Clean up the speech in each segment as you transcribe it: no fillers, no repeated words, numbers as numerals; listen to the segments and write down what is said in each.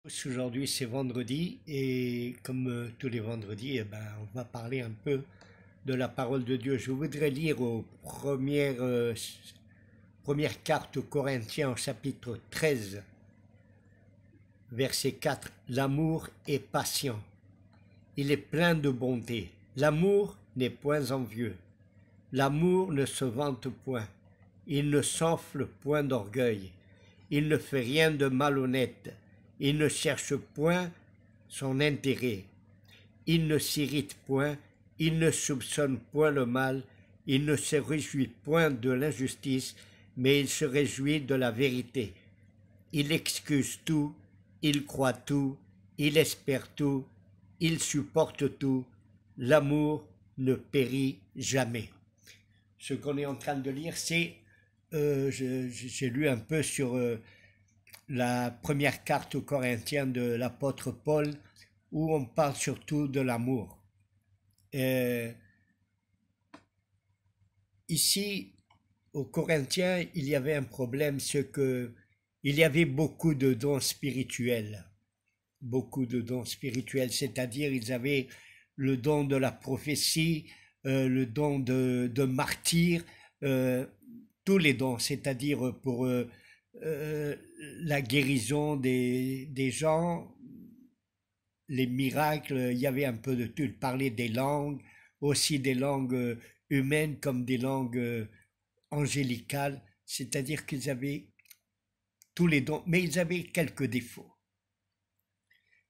Aujourd'hui c'est vendredi et comme tous les vendredis, on va parler un peu de la parole de Dieu. Je voudrais lire aux premières cartes aux Corinthiens au chapitre 13, verset 4. L'amour est patient, il est plein de bonté. L'amour n'est point envieux. L'amour ne se vante point. Il ne s'enfle point d'orgueil. Il ne fait rien de malhonnête. Il ne cherche point son intérêt. Il ne s'irrite point. Il ne soupçonne point le mal. Il ne se réjouit point de l'injustice, mais il se réjouit de la vérité. Il excuse tout. Il croit tout. Il espère tout. Il supporte tout. L'amour ne périt jamais. Ce qu'on est en train de lire, c'est, j'ai lu un peu sur la première carte aux Corinthiens de l'apôtre Paul, où on parle surtout de l'amour. Ici, aux Corinthiens, il y avait un problème, c'est que il y avait beaucoup de dons spirituels. Beaucoup de dons spirituels, c'est-à-dire ils avaient le don de la prophétie, le don de martyr, tous les dons, c'est-à-dire pour la guérison des gens, les miracles, il y avait un peu de tout. Ils parlaient des langues, aussi des langues humaines comme des langues angélicales, c'est-à-dire qu'ils avaient tous les dons, mais ils avaient quelques défauts.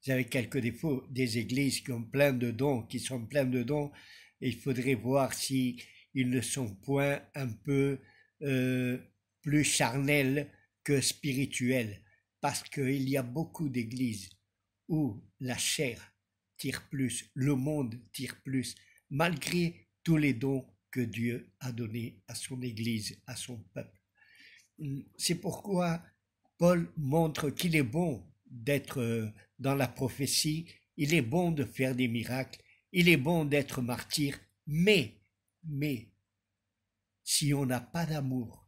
Ils avaient quelques défauts, des églises qui ont plein de dons, qui sont pleines de dons, et il faudrait voir si ils ne sont point un peu plus charnels que spirituels, parce qu'il y a beaucoup d'églises où la chair tire plus, le monde tire plus, malgré tous les dons que Dieu a donnés à son Église, à son peuple. C'est pourquoi Paul montre qu'il est bon d'être dans la prophétie, il est bon de faire des miracles, il est bon d'être martyr, mais, si on n'a pas d'amour,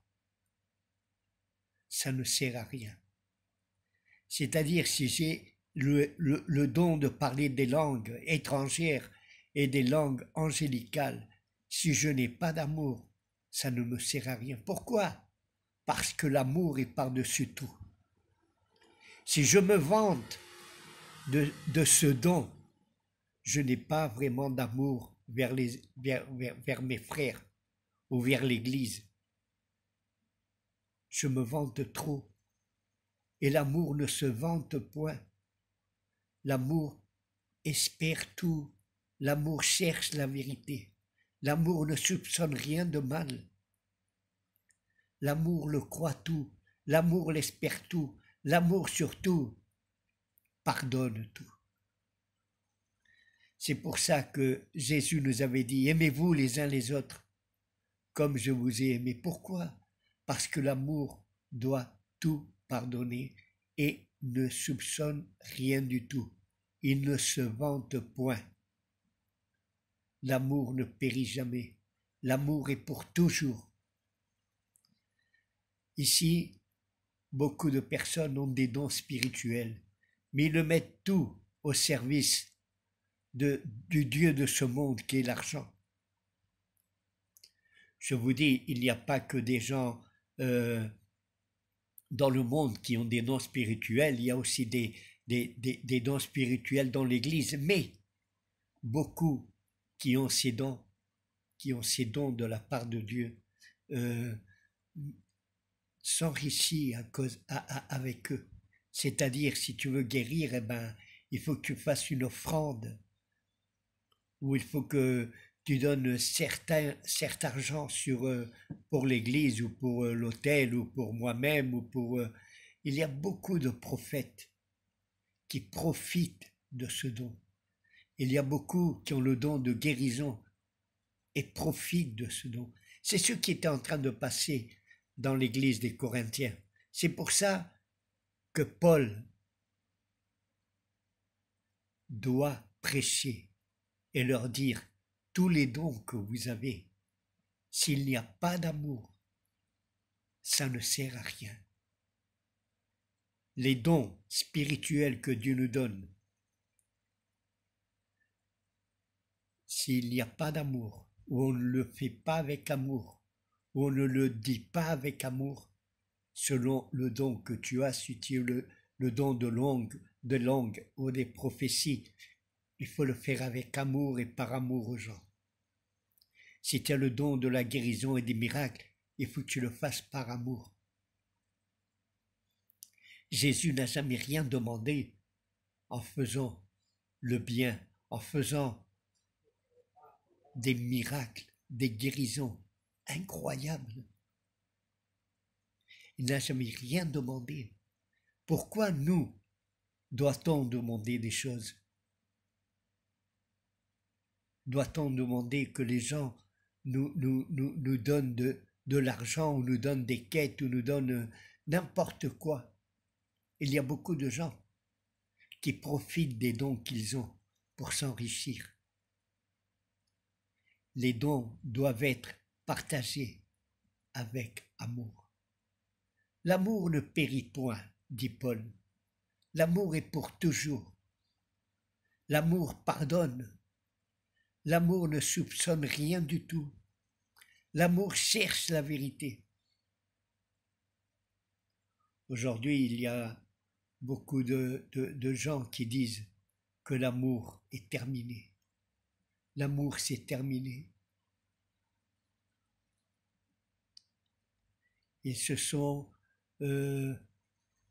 ça ne sert à rien. C'est-à-dire si j'ai le don de parler des langues étrangères et des langues angélicales, si je n'ai pas d'amour, ça ne me sert à rien. Pourquoi? Parce que l'amour est par-dessus tout. Si je me vante de ce don, je n'ai pas vraiment d'amour vers mes frères ou vers l'Église. Je me vante trop. Et l'amour ne se vante point. L'amour espère tout. L'amour cherche la vérité. L'amour ne soupçonne rien de mal. L'amour le croit tout. L'amour l'espère tout. L'amour surtout pardonne tout. C'est pour ça que Jésus nous avait dit, aimez-vous les uns les autres comme je vous ai aimé. Pourquoi? Parce que l'amour doit tout pardonner et ne soupçonne rien du tout. Il ne se vante point. L'amour ne périt jamais. L'amour est pour toujours. Ici, beaucoup de personnes ont des dons spirituels, mais ils le mettent tout au service du Dieu de ce monde qui est l'argent. Je vous dis, il n'y a pas que des gens dans le monde qui ont des dons spirituels, il y a aussi des dons spirituels dans l'Église, mais beaucoup qui ont ces dons de la part de Dieu, s'enrichissent avec eux. C'est-à-dire, si tu veux guérir, il faut que tu fasses une offrande, ou il faut que tu donnes certain argent pour l'église ou pour l'hôtel ou pour moi-même ou pour... Il y a beaucoup de prophètes qui profitent de ce don. Il y a beaucoup qui ont le don de guérison et profitent de ce don. C'est ce qui était en train de passer dans l'église des Corinthiens. C'est pour ça que Paul doit prêcher et leur dire tous les dons que vous avez, s'il n'y a pas d'amour, ça ne sert à rien. les dons spirituels que Dieu nous donne, s'il n'y a pas d'amour, ou on ne le fait pas avec amour, ou on ne le dit pas avec amour, selon le don que tu as, si tu as le don de langue ou des prophéties, il faut le faire avec amour et par amour aux gens. Si tu as le don de la guérison et des miracles, il faut que tu le fasses par amour. Jésus n'a jamais rien demandé en faisant le bien, en faisant des miracles, des guérisons incroyables. Il n'a jamais rien demandé. Pourquoi nous doit-on demander des choses? Doit-on demander que les gens nous donnent de l'argent ou nous donnent des quêtes ou nous donnent n'importe quoi? Il y a beaucoup de gens qui profitent des dons qu'ils ont pour s'enrichir. Les dons doivent être partagés avec amour. L'amour ne périt point, dit Paul. L'amour est pour toujours. L'amour pardonne. L'amour ne soupçonne rien du tout. L'amour cherche la vérité. Aujourd'hui, il y a beaucoup de gens qui disent que l'amour est terminé. L'amour, c'est terminé. Ils se sont,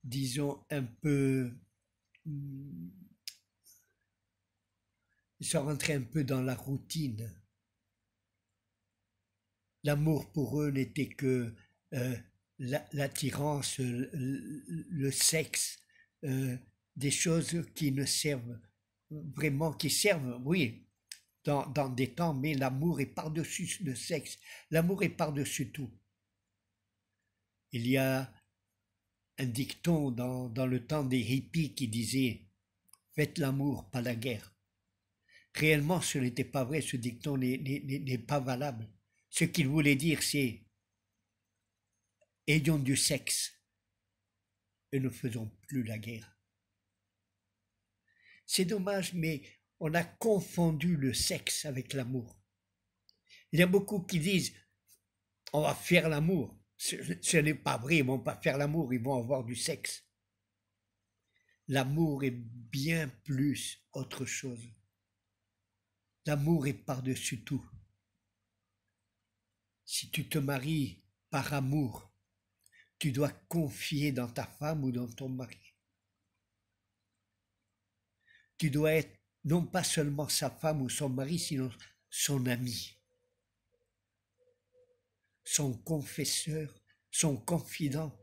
disons, un peu... Ils sont rentrés un peu dans la routine. L'amour pour eux n'était que l'attirance, le sexe, des choses qui ne servent vraiment, qui servent, oui, dans des temps, mais l'amour est par-dessus le sexe. L'amour est par-dessus tout. Il y a un dicton dans le temps des hippies qui disait « Faites l'amour, pas la guerre ». Réellement, ce n'était pas vrai, ce dicton n'est pas valable. Ce qu'il voulait dire, c'est « Ayons du sexe et ne faisons plus la guerre ». C'est dommage, mais on a confondu le sexe avec l'amour. Il y a beaucoup qui disent « On va faire l'amour ». Ce n'est pas vrai, ils ne vont pas faire l'amour, ils vont avoir du sexe. L'amour est bien plus autre chose. L'amour est par-dessus tout. Si tu te maries par amour, tu dois confier dans ta femme ou dans ton mari. Tu dois être non pas seulement sa femme ou son mari, sinon son ami, son confesseur, son confident.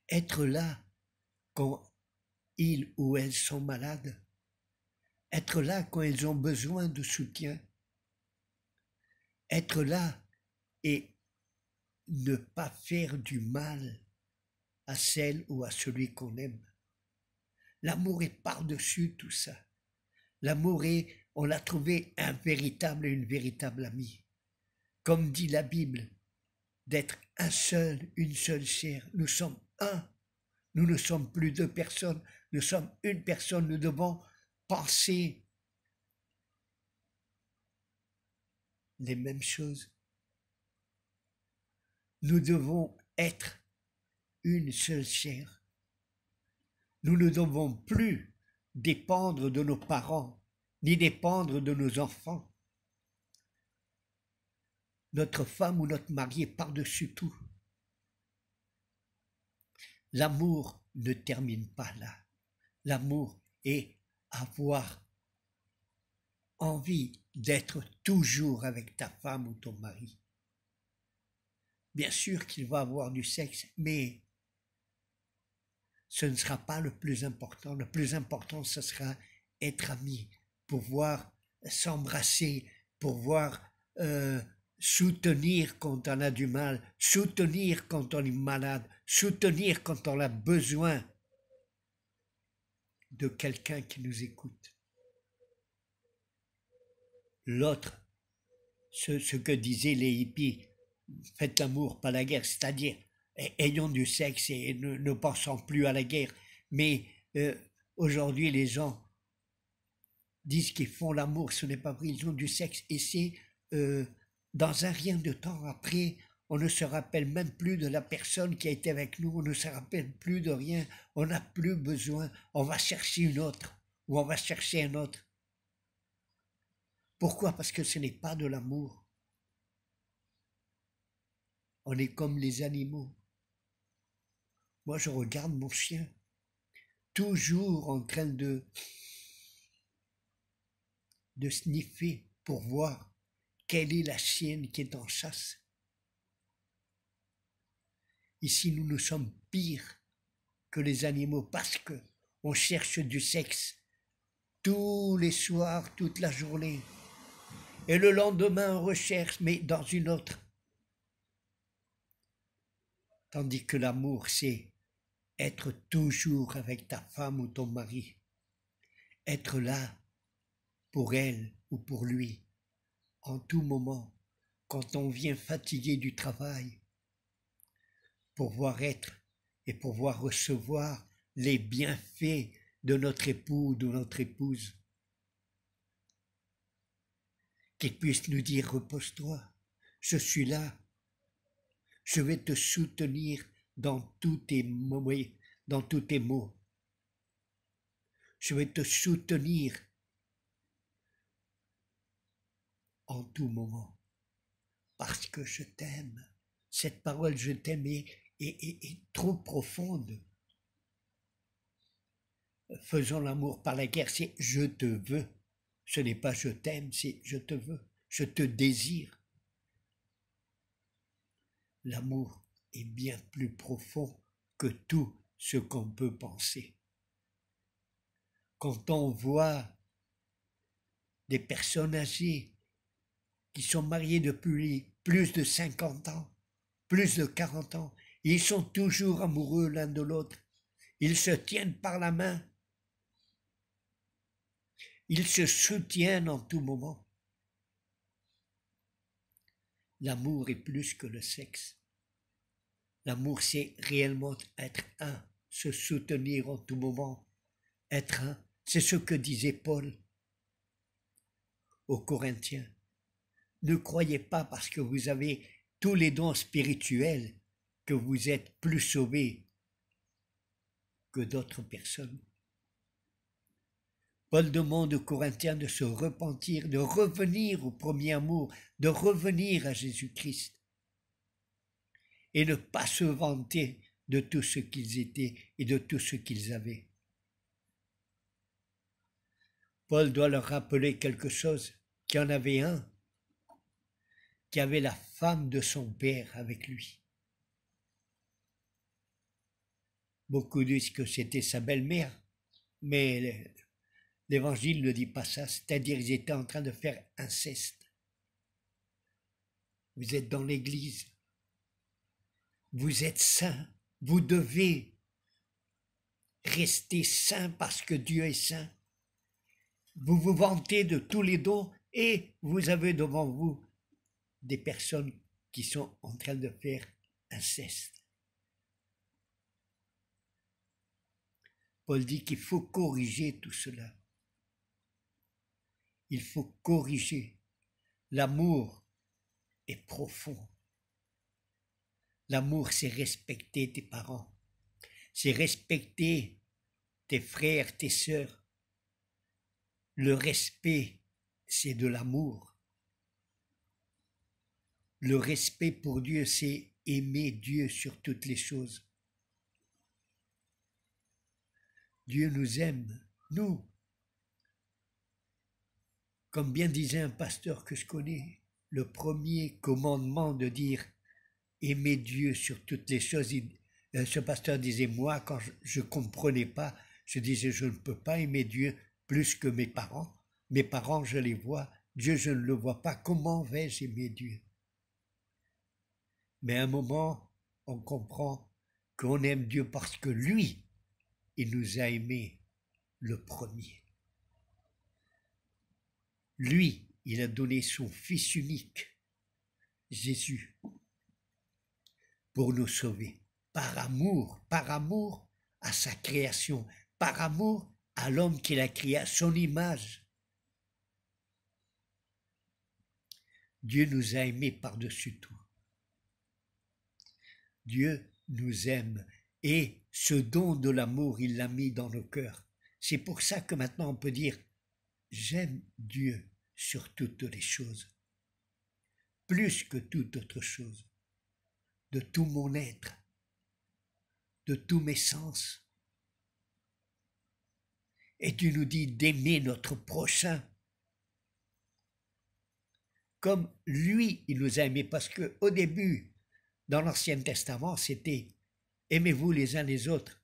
Être là quand ils ou elles sont malades. Être là quand ils ont besoin de soutien. Être là et ne pas faire du mal à celle ou à celui qu'on aime. L'amour est par-dessus tout ça. L'amour est, on l'a trouvé un véritable et une véritable amie. Comme dit la Bible, d'être un seul, une seule chair. Nous sommes un. Nous ne sommes plus deux personnes. Nous sommes une personne. Nous devons penser les mêmes choses. Nous devons être une seule chair. Nous ne devons plus dépendre de nos parents, ni dépendre de nos enfants. Notre femme ou notre mari est par-dessus tout. L'amour ne termine pas là. L'amour est avoir envie d'être toujours avec ta femme ou ton mari. Bien sûr qu'il va avoir du sexe, mais ce ne sera pas le plus important. Le plus important, ce sera être amis, pouvoir s'embrasser, pouvoir soutenir quand on a du mal, soutenir quand on est malade, soutenir quand on a besoin de quelqu'un qui nous écoute. L'autre, ce que disaient les hippies, faites l'amour, pas la guerre, c'est-à-dire ayons du sexe et ne pensons plus à la guerre. Mais aujourd'hui, les gens disent qu'ils font l'amour, ce n'est pas vrai, ils ont du sexe et c'est dans un rien de temps après, on ne se rappelle même plus de la personne qui a été avec nous, on ne se rappelle plus de rien, on n'a plus besoin, on va chercher une autre ou on va chercher un autre. Pourquoi? Parce que ce n'est pas de l'amour. On est comme les animaux. Moi, je regarde mon chien, toujours en train de sniffer pour voir quelle est la chienne qui est en chasse. Ici, nous sommes pires que les animaux parce que on cherche du sexe tous les soirs, toute la journée. Et le lendemain, on recherche, mais dans une autre. Tandis que l'amour, c'est être toujours avec ta femme ou ton mari. Être là pour elle ou pour lui, en tout moment, quand on vient fatigué du travail, pouvoir être et pouvoir recevoir les bienfaits de notre époux ou de notre épouse. Qu'il puisse nous dire, repose-toi, je suis là, je vais te soutenir dans tous tes mots, je vais te soutenir en tout moment, parce que je t'aime. Cette parole, je t'aime, est trop profonde. Faisons l'amour par la guerre, c'est je te veux. Ce n'est pas je t'aime, c'est je te veux, je te désire. L'amour est bien plus profond que tout ce qu'on peut penser. Quand on voit des personnes âgées qui sont mariées depuis plus de 50 ans, plus de 40 ans, ils sont toujours amoureux l'un de l'autre, ils se tiennent par la main, ils se soutiennent en tout moment. L'amour est plus que le sexe. L'amour, c'est réellement être un, se soutenir en tout moment, être un. C'est ce que disait Paul aux Corinthiens. Ne croyez pas parce que vous avez tous les dons spirituels que vous êtes plus sauvés que d'autres personnes. Paul demande aux Corinthiens de se repentir, de revenir au premier amour, de revenir à Jésus-Christ et ne pas se vanter de tout ce qu'ils étaient et de tout ce qu'ils avaient. Paul doit leur rappeler quelque chose, qu'il y en avait un qui avait la femme de son père avec lui. Beaucoup disent que c'était sa belle-mère, mais l'Évangile ne dit pas ça, c'est-à-dire qu'ils étaient en train de faire inceste. Vous êtes dans l'Église, vous êtes saints, vous devez rester saints parce que Dieu est saint. Vous vous vantez de tous les dons et vous avez devant vous des personnes qui sont en train de faire inceste. Paul dit qu'il faut corriger tout cela. Il faut corriger. L'amour est profond. L'amour, c'est respecter tes parents. C'est respecter tes frères, tes sœurs. Le respect, c'est de l'amour. Le respect pour Dieu, c'est aimer Dieu sur toutes les choses. Dieu nous aime, nous. Comme bien disait un pasteur que je connais, le premier commandement de dire aimer Dieu sur toutes les choses, ce pasteur disait, moi, quand je ne comprenais pas, je disais, je ne peux pas aimer Dieu plus que mes parents. Mes parents, je les vois, Dieu, je ne le vois pas. Comment vais-je aimer Dieu? Mais à un moment, on comprend qu'on aime Dieu parce que lui, il nous a aimés le premier. Lui, il a donné son Fils unique, Jésus, pour nous sauver. par amour à sa création, par amour à l'homme qu'il a créé à son image. Dieu nous a aimés par-dessus tout. Dieu nous aime et ce don de l'amour, il l'a mis dans nos cœurs. C'est pour ça que maintenant on peut dire « J'aime Dieu sur toutes les choses, plus que toute autre chose, de tout mon être, de tous mes sens. » Et tu nous dis d'aimer notre prochain comme lui, il nous a aimés, parce qu'au début, dans l'Ancien Testament, c'était « Aimez-vous les uns les autres ».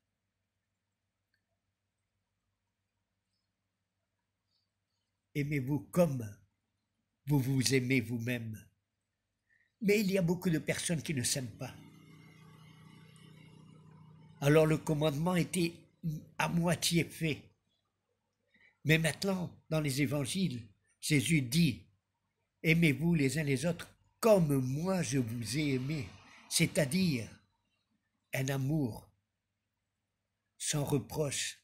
Aimez-vous comme vous vous aimez vous-même. Mais il y a beaucoup de personnes qui ne s'aiment pas. Alors le commandement était à moitié fait. Mais maintenant, dans les évangiles, Jésus dit « Aimez-vous les uns les autres comme moi je vous ai aimé », c'est-à-dire un amour sans reproche,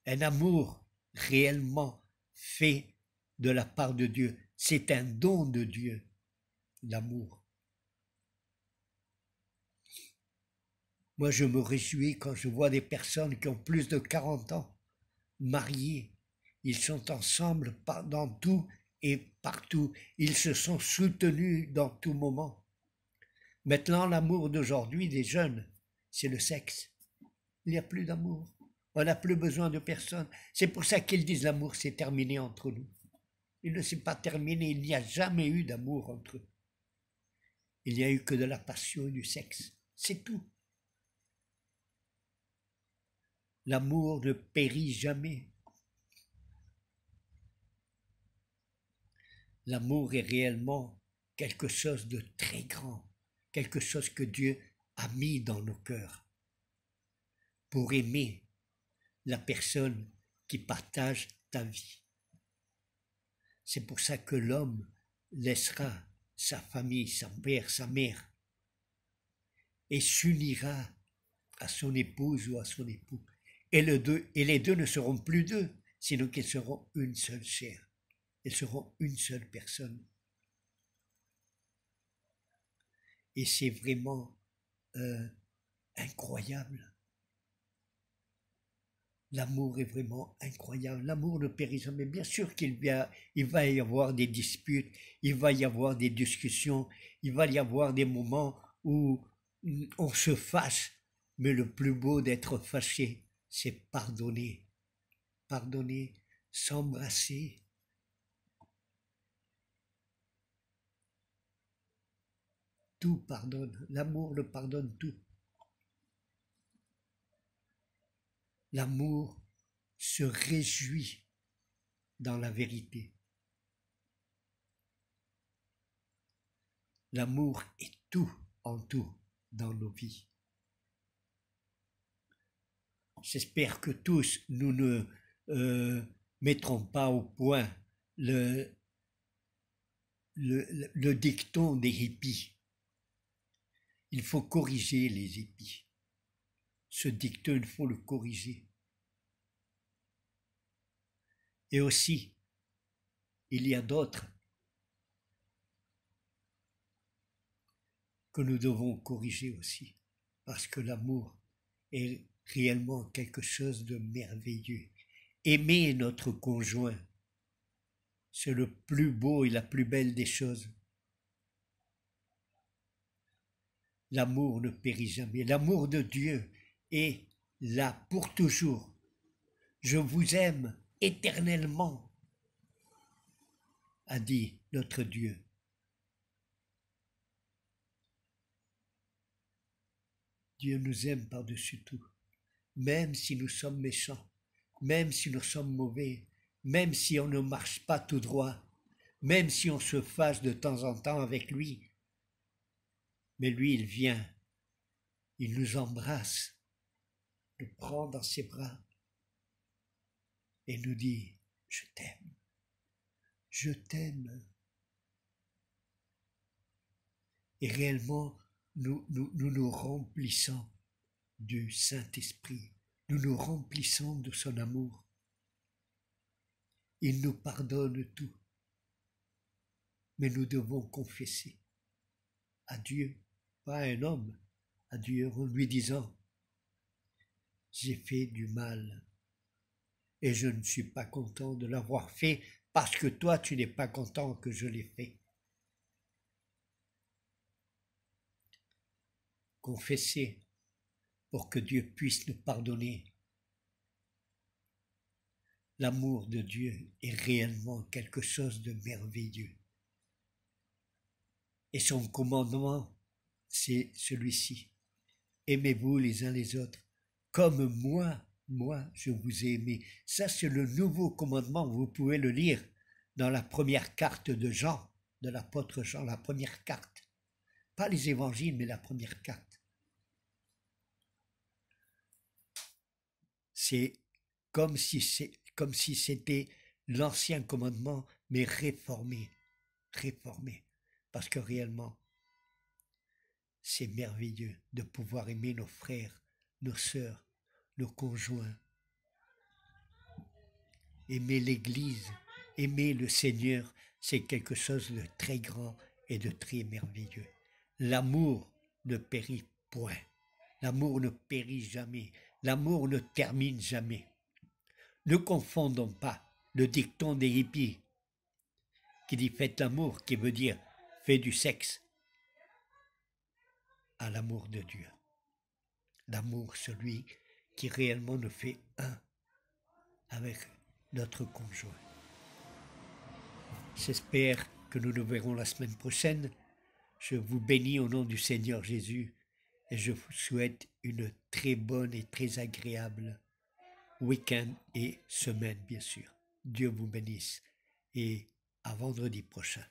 un amour réellement fait de la part de Dieu. C'est un don de Dieu, l'amour. Moi, je me réjouis quand je vois des personnes qui ont plus de 40 ans, mariées. Ils sont ensemble dans tout et partout. Ils se sont soutenus dans tout moment. Maintenant, l'amour d'aujourd'hui des jeunes, c'est le sexe. Il n'y a plus d'amour. On n'a plus besoin de personne. C'est pour ça qu'ils disent l'amour c'est terminé entre nous. Il ne s'est pas terminé, il n'y a jamais eu d'amour entre eux. Il n'y a eu que de la passion et du sexe. C'est tout. L'amour ne périt jamais. L'amour est réellement quelque chose de très grand, quelque chose que Dieu a mis dans nos cœurs pour aimer la personne qui partage ta vie. C'est pour ça que l'homme laissera sa famille, son père, sa mère, et s'unira à son épouse ou à son époux. Et les deux ne seront plus deux, sinon qu'ils seront une seule chair. Ils seront une seule personne. Et c'est vraiment incroyable. L'amour est vraiment incroyable. L'amour ne périt jamais. Bien sûr il va y avoir des disputes, il va y avoir des discussions, il va y avoir des moments où on se fâche. Mais le plus beau d'être fâché, c'est pardonner. Pardonner, s'embrasser. Tout pardonne. L'amour le pardonne tout. L'amour se réjouit dans la vérité. L'amour est tout en tout dans nos vies. J'espère que tous nous ne mettrons pas au point le dicton des hippies. Il faut corriger les hippies. Ce dicton, il faut le corriger. Et aussi, il y a d'autres que nous devons corriger aussi, parce que l'amour est réellement quelque chose de merveilleux. Aimer notre conjoint, c'est le plus beau et la plus belle des choses. L'amour ne périt jamais. L'amour de Dieu est là pour toujours. Je vous aime éternellement, a dit notre Dieu. Dieu nous aime par-dessus tout, même si nous sommes méchants, même si nous sommes mauvais, même si on ne marche pas tout droit, même si on se fâche de temps en temps avec lui. Mais lui, il vient, il nous embrasse, nous prend dans ses bras et nous dit « Je t'aime, je t'aime ». Et réellement, nous remplissons du Saint-Esprit, nous nous remplissons de son amour. Il nous pardonne tout, mais nous devons confesser à Dieu, pas à un homme, à Dieu en lui disant « J'ai fait du mal et je ne suis pas content de l'avoir fait parce que toi tu n'es pas content que je l'ai fait. » Confesser pour que Dieu puisse nous pardonner. L'amour de Dieu est réellement quelque chose de merveilleux. Et son commandement, c'est celui-ci. Aimez-vous les uns les autres, comme moi, je vous ai aimé. Ça, c'est le nouveau commandement. Vous pouvez le lire dans la première carte de Jean, de l'apôtre Jean, la première carte. Pas les évangiles, mais la première carte. C'est comme si c'était l'ancien commandement, mais réformé. Parce que réellement, c'est merveilleux de pouvoir aimer nos frères, nos sœurs, nos conjoints, aimer l'Église, aimer le Seigneur, c'est quelque chose de très grand et de très merveilleux. L'amour ne périt point. L'amour ne périt jamais. L'amour ne termine jamais. Ne confondons pas le dicton des hippies qui dit faites l'amour, qui veut dire fais du sexe, à l'amour de Dieu. L'amour, celui qui réellement nous fait un avec notre conjoint. J'espère que nous nous verrons la semaine prochaine. Je vous bénis au nom du Seigneur Jésus et je vous souhaite une très bonne et très agréable week-end et semaine, bien sûr. Dieu vous bénisse et à vendredi prochain.